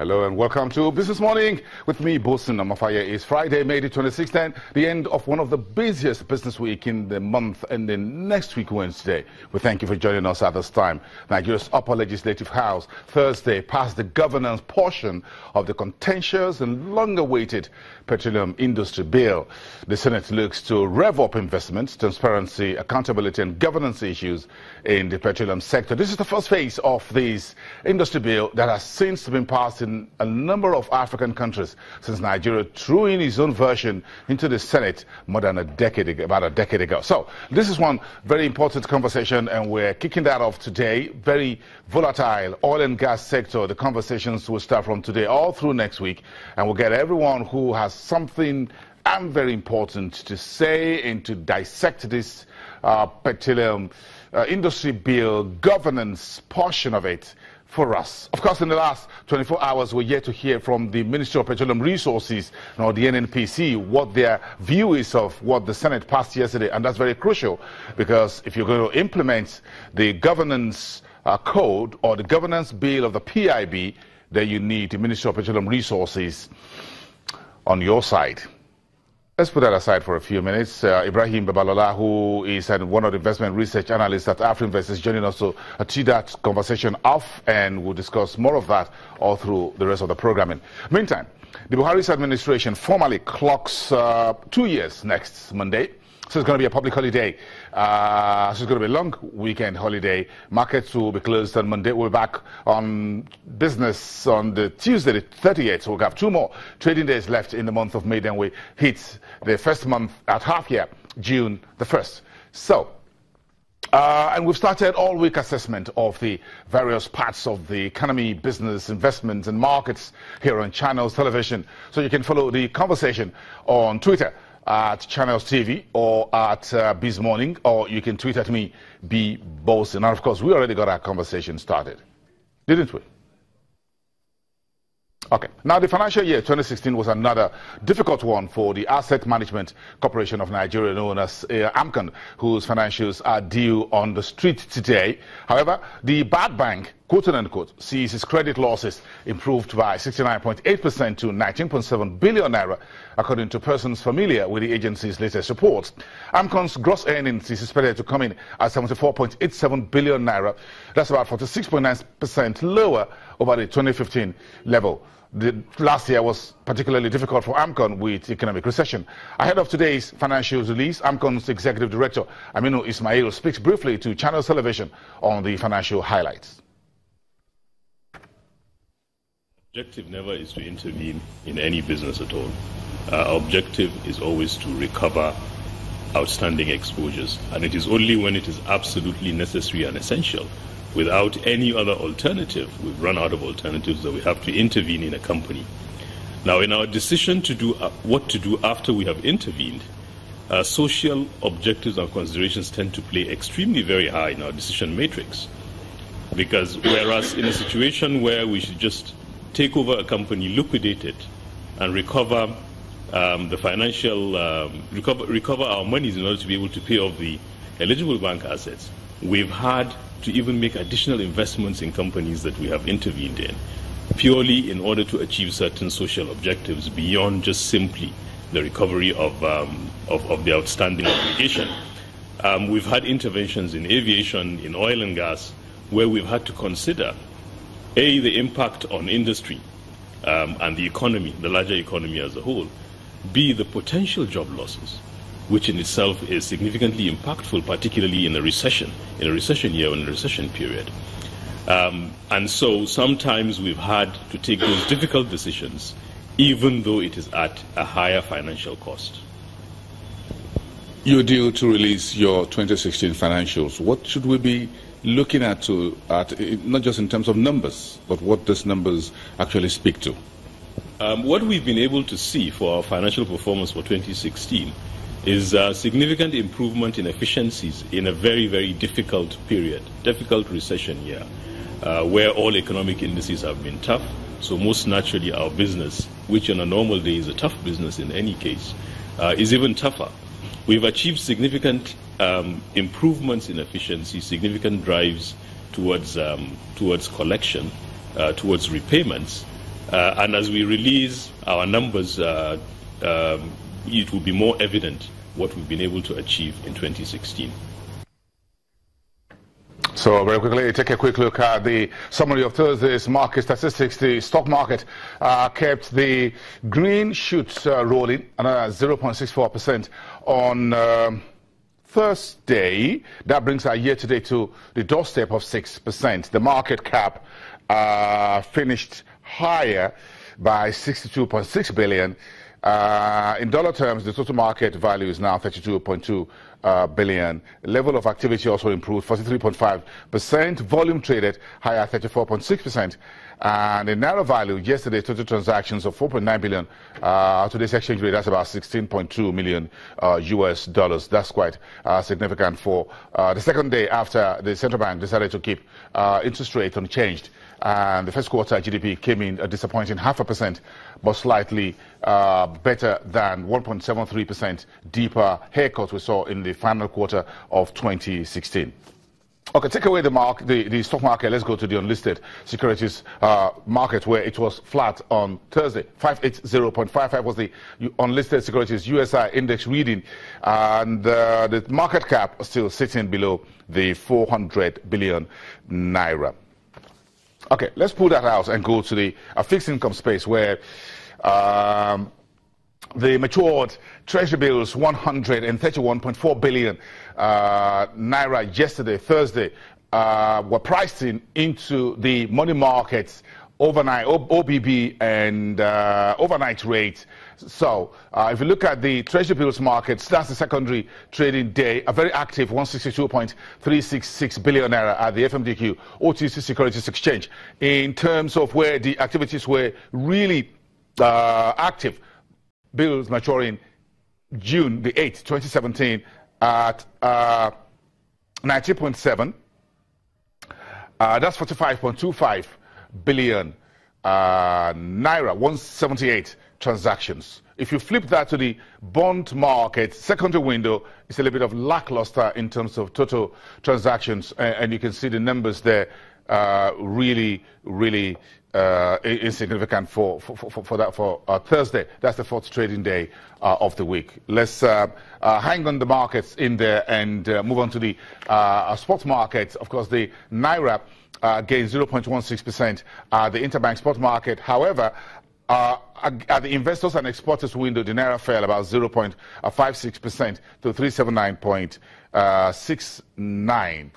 Hello and welcome to Business Morning with me, Bosun Amafaya. It's Friday, May the 26th, and the end of one of the busiest business week in the month, and then next week, Wednesday. We thank you for joining us at this time. Nigeria's upper legislative house Thursday passed the governance portion of the contentious and long-awaited petroleum industry bill. The Senate looks to rev up investments, transparency, accountability, and governance issues in the petroleum sector. This is the first phase of this industry bill that has since been passed in a number of African countries since Nigeria threw in its own version into the Senate more than about a decade ago. So this is one very important conversation, and we're kicking that off today. Very volatile oil and gas sector. The conversations will start from today all through next week, and we'll get everyone who has something and very important to say and to dissect this petroleum industry bill governance portion of it for us. Of course, in the last 24 hours, we're yet to hear from the Ministry of Petroleum Resources, or the NNPC, what their view is of what the Senate passed yesterday. And that's very crucial, because if you're going to implement the governance code or the governance bill of the PIB, then you need the Ministry of Petroleum Resources on your side. Let's put that aside for a few minutes. Ibrahim Babalola, who is one of the investment research analysts at AfriInvest, is joining us to tee that conversation off, and we'll discuss more of that all through the rest of the programming. Meantime, the Buhari's administration formally clocks 2 years next Monday. So it's going to be a public holiday. So it's going to be a long weekend holiday. Markets will be closed on Monday. We'll be back on business on the Tuesday, the 38th. So we'll have 2 more trading days left in the month of May. Then we hit the first month at half year, June the 1st. So, and we've started all-week assessment of the various parts of the economy, business, investments, and markets here on Channels Television. So you can follow the conversation on Twitter at Channels TV or at Biz Morning, or you can tweet at me, B. Bosun. And of course, we already got our conversation started, didn't we? Okay. Now, the financial year 2016 was another difficult one for the Asset Management Corporation of Nigeria, known as AMCON, whose financials are due on the street today. However, the bad bank, quote-unquote, sees its credit losses improved by 69.8% to 19.7 billion naira, according to persons familiar with the agency's latest reports. AMCON's gross earnings is expected to come in at 74.87 billion naira. That's about 46.9% lower over the 2015 level. The last year was particularly difficult for AMCON with economic recession. Ahead of today's financial release, AMCON's executive director, Aminu Ismail, speaks briefly to Channel Television on the financial highlights. Objective never is to intervene in any business at all. Our objective is always to recover outstanding exposures, and it is only when it is absolutely necessary and essential, without any other alternative, we've run out of alternatives, that we have to intervene in a company. Now, in our decision to do what to do after we have intervened, social objectives and considerations tend to play extremely very high in our decision matrix, because whereas in a situation where we should just take over a company, liquidate it, and recover the financial, recover our monies in order to be able to pay off the eligible bank assets, we've had to even make additional investments in companies that we have intervened in, purely in order to achieve certain social objectives beyond just simply the recovery of the outstanding obligation. We've had interventions in aviation, in oil and gas, where we've had to consider A, the impact on industry and the economy, the larger economy as a whole, B, the potential job losses, which in itself is significantly impactful, particularly in a recession year or in a recession period. And so sometimes we've had to take those difficult decisions, even though it is at a higher financial cost. You're due to release your 2016 financials. What should we be looking at, not just in terms of numbers, but what those numbers actually speak to? What we've been able to see for our financial performance for 2016 is a significant improvement in efficiencies in a very, very difficult period, difficult recession year, where all economic indices have been tough. So most naturally our business, which on a normal day is a tough business in any case, is even tougher. We've achieved significant improvements in efficiency, significant drives towards collection, towards repayments, And as we release our numbers, it will be more evident what we've been able to achieve in 2016. So very quickly, take a quick look at the summary of Thursday's market statistics. The stock market kept the green shoots rolling, another 0.64% on Thursday. That brings our year-to-date to the doorstep of 6%. The market cap finished higher by 62.6 billion. In dollar terms, the total market value is now 32.2 billion. Level of activity also improved, 43.5%. Volume traded higher, 34.6%. And in naira value, yesterday total transactions of 4.9 billion. Today's exchange rate, that's about 16.2 million US dollars. That's quite significant for the second day after the central bank decided to keep interest rate unchanged. And the first quarter GDP came in a disappointing 0.5%, but slightly better than 1.73% deeper haircut we saw in the final quarter of 2016. Okay, take away the stock market. Let's go to the unlisted securities market, where it was flat on Thursday. 580.55 was the unlisted securities USI index reading, and the market cap still sitting below the 400 billion naira. Okay, let's pull that out and go to the fixed income space, where the matured treasury bills, 131.4 billion naira yesterday, Thursday, were priced into the money markets overnight, OBB and overnight rate. So if you look at the treasury bills markets, that's the secondary trading day, a very active 162.366 billion naira at the FMDQ OTC Securities Exchange. In terms of where the activities were really active, bills maturing June the 8th, 2017 at 90.7. That's 45.25 billion naira, 178 transactions. If you flip that to the bond market, secondary window, it's a little bit of lackluster in terms of total transactions, and you can see the numbers there really insignificant for Thursday. That's the fourth trading day of the week. Let's hang on the markets in there and move on to the spot markets. Of course, the naira gained 0.16%. The interbank spot market, however, at the investors and exporters window, the naira fell about 0.56% to 379.69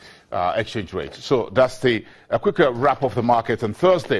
exchange rate. So that's the quick wrap of the market on Thursday.